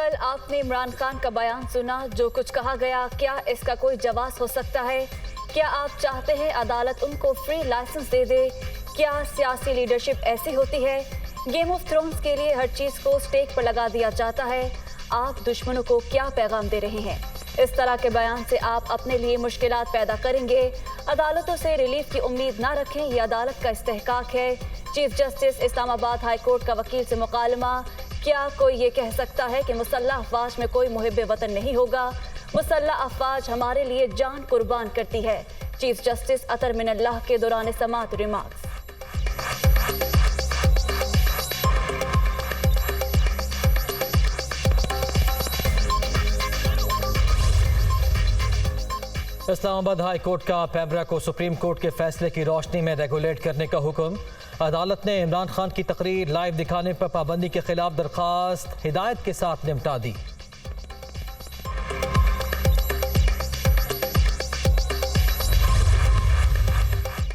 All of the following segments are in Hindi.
कल आपने इमरान खान का बयान सुना। जो कुछ कहा गया, क्या इसका कोई जवाब हो सकता है? क्या आप चाहते हैं अदालत उनको फ्री लाइसेंस दे दे? क्या सियासी लीडरशिप ऐसी होती है? गेम ऑफ थ्रोन्स के लिए हर चीज को स्टेक पर लगा दिया जाता है। आप दुश्मनों को क्या पैगाम दे रहे हैं? इस तरह के बयान से आप अपने लिए मुश्किलात पैदा करेंगे। अदालतों से रिलीफ की उम्मीद ना रखें, ये अदालत का इस्तेहकाक है। Chief justice Islamabad high court का वकील से मुकालमा। क्या कोई ये कह सकता है कि मुसल्लह अफवाज में कोई मुहिब्बे वतन नहीं होगा? मुसल्लह अफवाज हमारे लिए जान कुर्बान करती है। चीफ जस्टिस अतर मिनल्लाह के दौरान समात रिमार्क्स। इस्लामाबाद हाई कोर्ट का पैमरा को सुप्रीम कोर्ट के फैसले की रोशनी में रेगुलेट करने का हुक्म। अदालत ने इमरान खान की तकरीर लाइव दिखाने पर पाबंदी के खिलाफ दरखास्त हिदायत के साथ निपटा दी।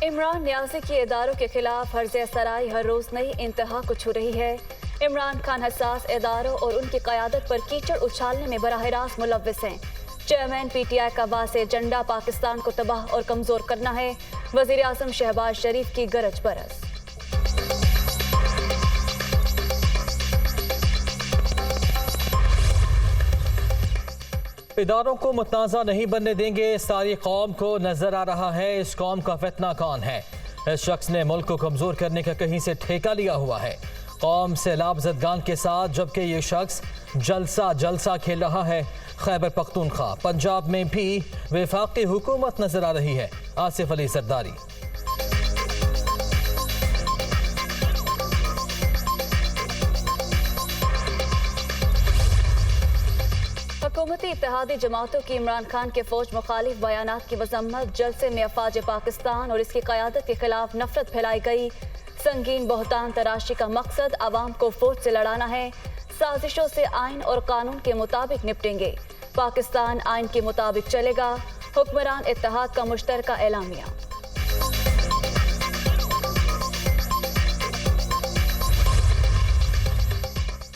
इमरान न्याजी के इदारों के खिलाफ हर्ज़े सराई हर रोज नई इंतहा को छू रही है। इमरान खान हसास इदारों और उनकी क़यादत पर कीचड़ उछालने में बराह रास्त मुलव्विस हैं। चेयरमैन PTI का वाज़ेह एजेंडा पाकिस्तान को तबाह और कमज़ोर करना है। वज़ीर आज़म शहबाज शरीफ की गरज बरस। इदारों को मुतनाज़ा नहीं बनने देंगे। सारी कौम को नजर आ रहा है इस कौम का फितना कौन है। इस शख्स ने मुल्क को कमज़ोर करने का कहीं से ठेका लिया हुआ है। कौम सैलाब ज़दगान के साथ, जबकि ये शख्स जलसा खेल रहा है। खैबर पख्तूनख्वा पंजाब में भी वफाकी हुकूमत नजर आ रही है। आसिफ अली सरदारी। हुकूमती इत्तेहादी जमातों की इमरान खान के फौज मुखालिफ बयानात की मजम्मत। जलसे में अफवाज पाकिस्तान और इसकी क़यादत के खिलाफ नफरत फैलाई गई। संगीन बहुतान तराशी का मकसद आवाम को फौज से लड़ाना है। साजिशों से आइन और कानून के मुताबिक निपटेंगे। पाकिस्तान आइन के मुताबिक चलेगा। हुक्मरान इत्तेहाद का मुश्तरका एलामिया।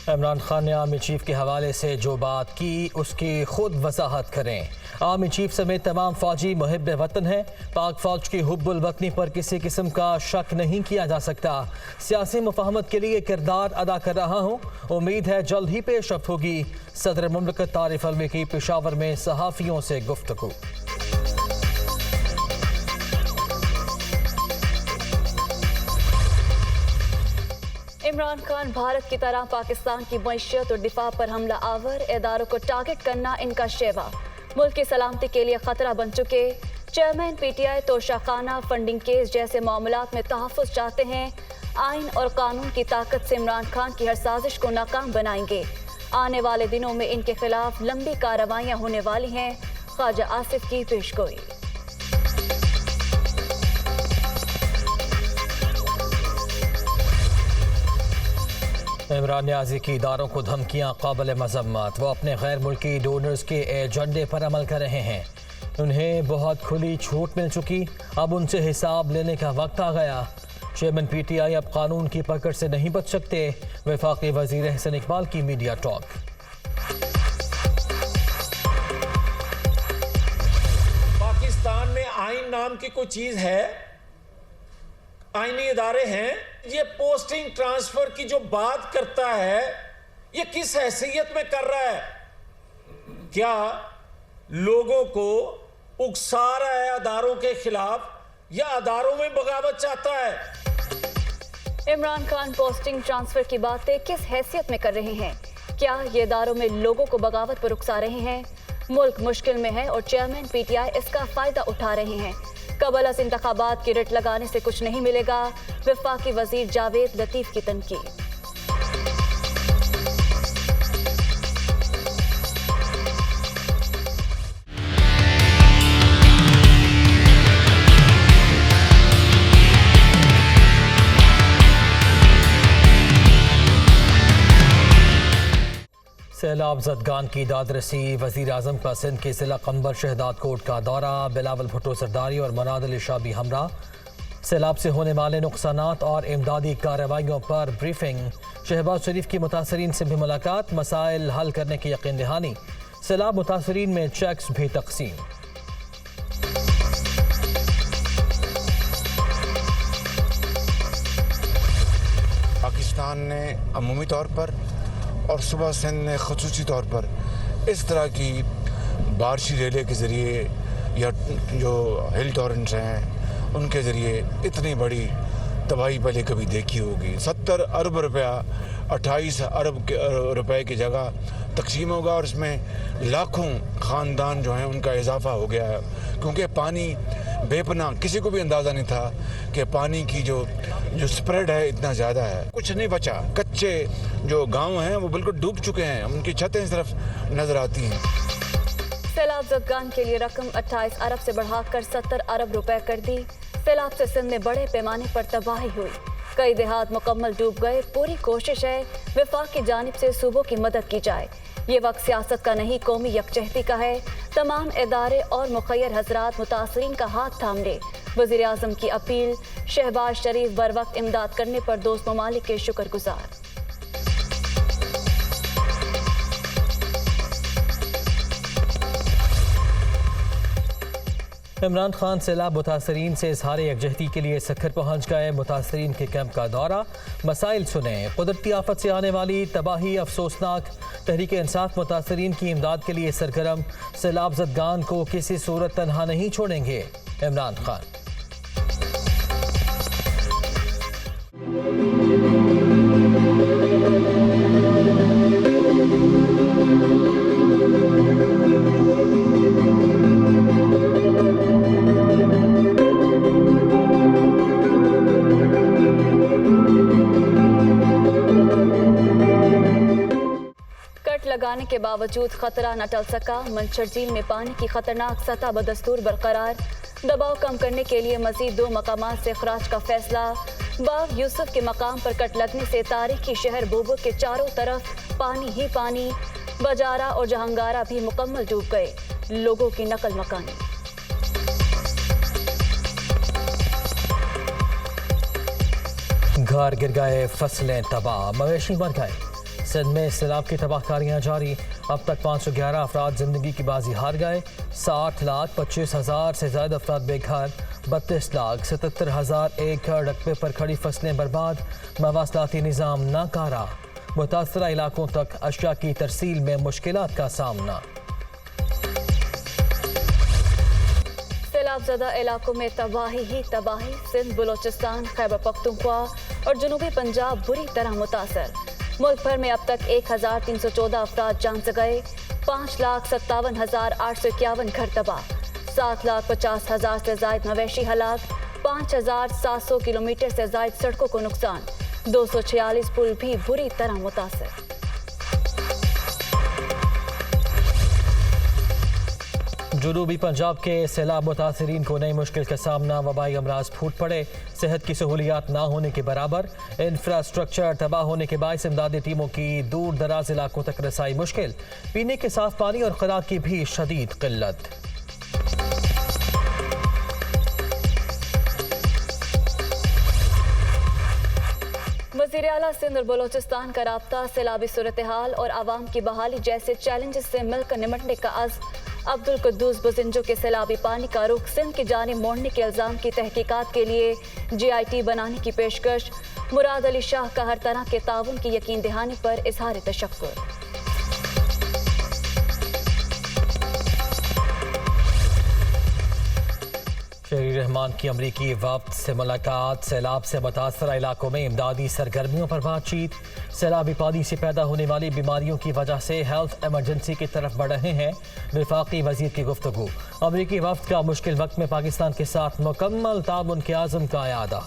इमरान खान ने आर्मी चीफ के हवाले से जो बात की उसकी खुद वजाहत करें। आर्मी चीफ समेत तमाम फौजी मुहिब वतन हैं। पाक फौज की हुब्बुल वतनी पर किसी किस्म का शक नहीं किया जा सकता। सियासी मुफाहमत के लिए किरदार अदा कर रहा हूँ। उम्मीद है जल्द ही पेशरफ्त होगी। सदर मुमलिकत तारिफ अलवी की पेशावर में सहाफ़ियों से गुफ्तगू। इमरान खान भारत की तरह पाकिस्तान की मईशत और दिफा पर हमला आवर। इदारों को टारगेट करना इनका शेवा। मुल्क की सलामती के लिए खतरा बन चुके। Chairman PTI Toshakhana funding case जैसे मामलात में तहफ़्फ़ुज़ चाहते हैं। आइन और कानून की ताकत से इमरान खान की हर साजिश को नाकाम बनाएंगे। आने वाले दिनों में इनके खिलाफ लंबी कार्रवाइयाँ होने वाली हैं। ख्वाजा आसिफ की पेशगोई। इमरान न्याजी की इदारों को धमकियां काबिल मजम्मत। वो अपने गैर मुल्की डोनर्स के एजेंडे पर अमल कर रहे हैं। उन्हें बहुत खुली छूट मिल चुकी, अब उनसे हिसाब लेने का वक्त आ गया। चेयरमैन PTI अब कानून की पकड़ से नहीं बच सकते। वफाकी वजीर हसन इकबाल की मीडिया टॉक। पाकिस्तान में आइन नाम की कोई चीज है? आईनी इदारे हैं। ये पोस्टिंग ट्रांसफर की जो बात करता है, ये किस हैसियत में कर रहा है? क्या लोगों को उकसा रहा है अदारों के खिलाफ, या अदारों में बगावत चाहता है? इमरान खान पोस्टिंग ट्रांसफर की बातें किस हैसियत में कर रहे हैं? क्या ये इदारों में लोगों को बगावत पर उकसा रहे हैं? मुल्क मुश्किल में है और चेयरमैन PTI इसका फायदा उठा रहे हैं। कबल से इंतखाबात की रिट लगाने से कुछ नहीं मिलेगा। वफाकी वजीर जावेद लतीफ की तनकीद। सैलाब ज़दगान की दादरसी। वज़ीर आज़म का सिंध के ज़िला कंबर शहदाद कोट का दौरा। बिलावल भुट्टो सरदारी और मुराद अली शाह भी हमरा। सैलाब से होने वाले नुकसानात और इमदादी कार्रवाइयों पर ब्रीफिंग। शहबाज शरीफ की मुतासरीन से भी मुलाकात, मसाइल हल करने की यकीन दहानी। सैलाब मुतासरीन में चेक्स भी तकसीम। पाकिस्तान ने अमूमी तौर पर और सूबा सिंध ने ख़ुसूसी तौर पर इस तरह की बारिशी रेले के ज़रिए या जो हिल टॉरेंट्स हैं उनके ज़रिए इतनी बड़ी तबाही पहले कभी देखी होगी। 70 अरब रुपया 28 अरब रुपए की जगह तकसीम होगा और इसमें लाखों ख़ानदान जो हैं उनका इजाफा हो गया है, क्योंकि पानी बेपनाह, किसी को भी अंदाज़ा नहीं था कि पानी की जो स्प्रेड है इतना ज़्यादा है। कुछ नहीं बचा, कच्चे जो गांव हैं वो बिल्कुल डूब चुके हैं, उनकी छतें सिर्फ नज़र आती हैं। सैलाब जदगान के लिए रकम 28 अरब से बढ़ाकर 70 अरब रुपए कर दी। सैलाब से सिंध में बड़े पैमाने पर तबाही हुई, कई देहात मुकम्मल डूब गए। पूरी कोशिश है विफाक की जानिब से सूबों की मदद की जाए। ये वक्त सियासत का नहीं, कौमी यकजहती का है। तमाम इदारे और मुखय्यर हजरात मुतासरीन का हाथ थाम ले। वज़ीर आज़म की अपील। शहबाज शरीफ बर वक्त इमदाद करने पर दोस्त ममालिक के शुक्रगुजार। इमरान खान सैलाब मुतासरीन से इजहार यकजहती के लिए सखर पहुँच गए। मुतासरीन के कैंप का दौरा, मसाइल सुने। कुदरती आफत से आने वाली तबाही अफसोसनाक। तहरीक इंसाफ मुतासरीन की इमदाद के लिए सरगर्म। सैलाब जदगान को किसी सूरत तनहा नहीं छोड़ेंगे, इमरान खान। लगाने के बावजूद खतरा न टल सका। मंशर झील में पानी की खतरनाक सतह बदस्तूर बरकरार। दबाव कम करने के लिए मजीद 2 मकामात से खराज का फैसला। बाग यूसुफ के मकाम पर कट लगने से तारीखी शहर बोबो के चारों तरफ पानी ही पानी। बजारा और जहांगारा भी मुकम्मल डूब गए। लोगों की नकल मकानी। घर गिर गए, फसलें तबाह, मवेशी मर गए। सिंध में सैलाब की तबाहकारियाँ जारी। अब तक 511 अफराद जिंदगी की बाजी हार गए। 60,25,000 से ज़्यादा अफराद बेघर। 32,77,000 एकड़ रकबे पर खड़ी फसलें बर्बाद। मवासलाती निज़ाम नाकारा। मुतासरा इलाकों तक अशिया की तरसील में मुश्किलात का सामना। सैलाबज़दा इलाकों में तबाही ही तबाही। सिंध, बलोचिस्तान, खैबर पख्तूनख्वा और जनूबी पंजाब बुरी तरह मुतासर। मुल्क भर में अब तक 1,314 अफराद जान से गए। 5,57,851 घर तबाह। 7,50,000 से जायद मवेशी हलाक। 5,700 किलोमीटर से जायद सड़कों को नुकसान। 246 पुल भी बुरी तरह मुतासर। जनूबी पंजाब के सैलाब मुतासरीन को नई मुश्किल का सामना। वबाई अमराज फूट पड़े। सेहत की सहूलियात ना होने के बराबर। इंफ्रास्ट्रक्चर तबाह होने के बायस इमदादी टीमों की दूर दराज इलाकों तक रसाई मुश्किल। पीने के साफ पानी और खुराक की भी शदीद किल्लत। वज़ीर आला सिंध और बलोचिस्तान का राब्ता सैलाबी सूरत हाल और आवाम की बहाली जैसे चैलेंजेस से मिलकर निमटने का अज़्म। अब्दुल कुद्दूस बुज़िंजो के सैलाबी पानी का रुख सिंध की जानिब मोड़ने के इल्ज़ाम की तहकीकात के लिए GIT बनाने की पेशकश। मुराद अली शाह का हर तरह के ताउन की यकीन दहानी पर इजहार तशक्कुर। शहरी रहमान की अमरीकी वफ्द से मुलाकात। सैलाब से मुतासरा इलाकों में इमदादी सरगर्मियों पर बातचीत। सैलाबी पानी से पैदा होने वाली बीमारियों की वजह से हेल्थ एमरजेंसी की तरफ बढ़ रहे हैं। वफाकी वजीर की गुफ्तगू। अमरीकी वफ्द का मुश्किल वक्त में पाकिस्तान के साथ मुकम्मल ताउन के आज़म का यादा।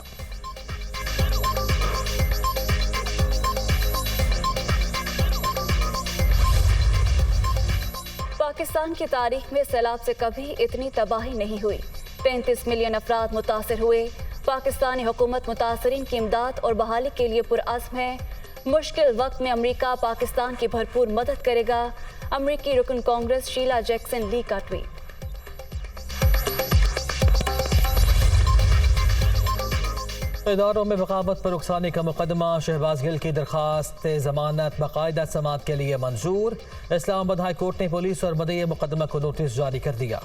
पाकिस्तान की तारीख में सैलाब से कभी इतनी तबाही नहीं हुई। 35 मिलियन अफराद मुतासर हुए। पाकिस्तानी हुकूमत मुतासरीन की इमदाद और बहाली के लिए पुरअज़्म है। मुश्किल वक्त में अमरीका पाकिस्तान की भरपूर मदद करेगा। अमरीकी रुकन कांग्रेस शीला जैक्सन ली का ट्वीट। इदारों में बगावत पर रुखसानी का मुकदमा, शहबाज गिल की दरखास्त जमानत बाकायदा समाअत के लिए मंजूर। इस्लामाबाद हाई कोर्ट ने पुलिस और मदई मुकदमा को नोटिस जारी कर दिया।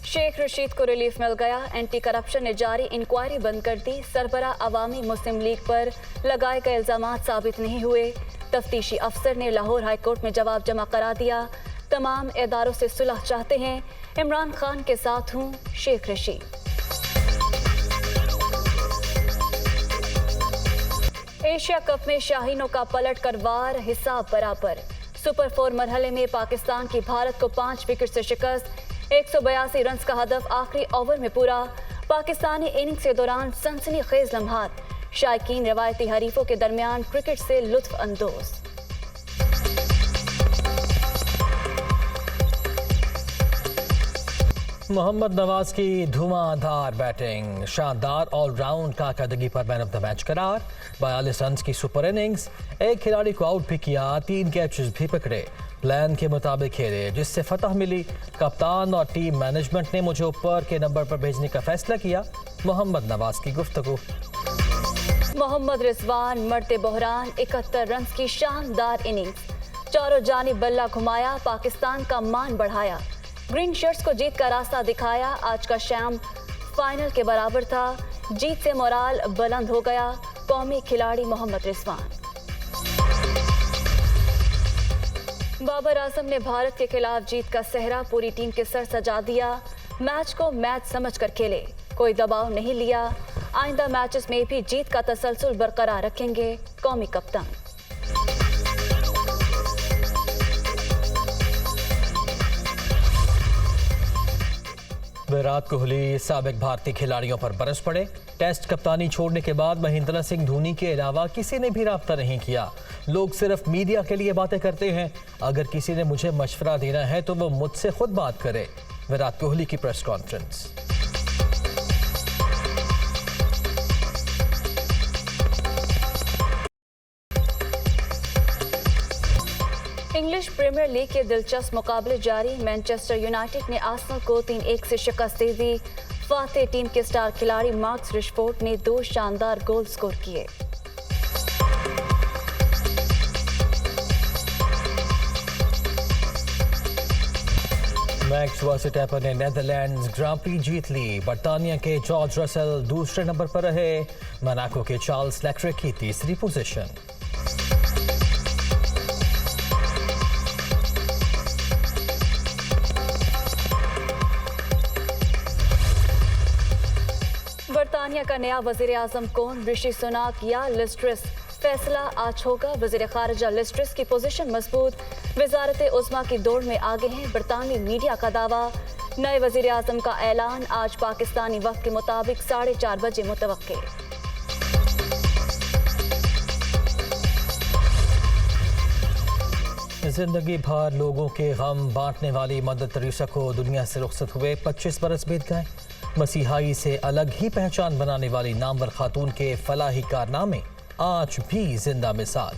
शेख रशीद को रिलीफ मिल गया। एंटी करप्शन ने जारी इंक्वायरी बंद कर दी। सरबरा अवामी मुस्लिम लीग पर लगाए गए इल्जामात साबित नहीं हुए। तफ्तीशी अफसर ने लाहौर हाई कोर्ट में जवाब जमा करा दिया। तमाम इदारों से सुलह चाहते हैं। इमरान खान के साथ हूँ शेख रशीद। एशिया कप में शाहीनों का पलट कर वार, हिसाब बराबर। सुपर 4 मरहले में पाकिस्तान की भारत को 5 विकेट से शिकस्त। 182 रन का हदफ आखिरी ओवर में पूरा। पाकिस्तानी इनिंग्स के दौरान सनसनीखेज लम्हात। शायकीन रवायती हरीफों के दरमियान क्रिकेट से लुत्फ अंदोज। मोहम्मद नवाज की धुआंधार बैटिंग, शानदार ऑलराउंड कारकर्दगी पर मैन ऑफ द मैच करार। 42 रन की सुपर इनिंग्स, एक खिलाड़ी को आउट भी किया, 3 कैचेस भी पकड़े, प्लान के मुताबिक खेले, जिससे फतह मिली। कप्तान और टीम मैनेजमेंट ने मुझे ऊपर के नंबर पर भेजने का फैसला किया। मोहम्मद नवाज की गुफ्तगू। मोहम्मद रिजवान मरते बहरान, 71 रन की शानदार इनिंग्स, चारों जानिब बल्ला घुमाया, पाकिस्तान का मान बढ़ाया, ग्रीन शर्ट्स को जीत का रास्ता दिखाया। आज का शाम फाइनल के बराबर था। जीत से मोराल बुलंद हो गया। कौमी खिलाड़ी मोहम्मद रिजवान। बाबर आजम ने भारत के खिलाफ जीत का सेहरा पूरी टीम के सर सजा दिया। मैच को मैच समझकर खेले, कोई दबाव नहीं लिया। आइंदा मैचेस में भी जीत का तसलसल बरकरार रखेंगे कौमी कप्तान। विराट कोहली साबिक भारतीय खिलाड़ियों पर बरस पड़े। टेस्ट कप्तानी छोड़ने के बाद महेंद्र सिंह धोनी के अलावा किसी ने भी राब्ता नहीं किया। लोग सिर्फ मीडिया के लिए बातें करते हैं। अगर किसी ने मुझे मशवरा देना है तो वो मुझसे खुद बात करे। विराट कोहली की press conference. English Premier League के दिलचस्प मुकाबले जारी। मैनचेस्टर यूनाइटेड ने आर्सेनल को 3-1 से शिकस्त दे दी। फातेह टीम के स्टार खिलाड़ी मार्कस रिशफोर्ड ने 2 शानदार गोल स्कोर किए। मैक्स वर्स्टैपन ने नेदरलैंड्स ग्रां प्री जीत ली। बर्तानिया के जॉर्ज रसल दूसरे नंबर पर रहे। मोनाको के चार्ल्स लेक्लेर्क की तीसरी पोजीशन। बर्तानिया का नया वजीर आजम कौन, ऋषि सुनाक या लिज ट्रस? फैसला आज होगा। वजीर खारजा लिज ट्रस की पोजीशन मजबूत। वजारत उज़्मा की दौड़ में आगे हैं बरतानवी मीडिया का दावा। नए वजीर आजम का ऐलान आज पाकिस्तानी वक्त के मुताबिक 4:30 बजे मुतवक्के। जिंदगी भर लोगों के गम बांटने वाली मदर तेरेसा को दुनिया से रुखसत हुए 25 बरस बीत गए। मसीहाई से अलग ही पहचान बनाने वाली नामवर खातून के फलाही कारनामे आज भी जिंदा मिसाल।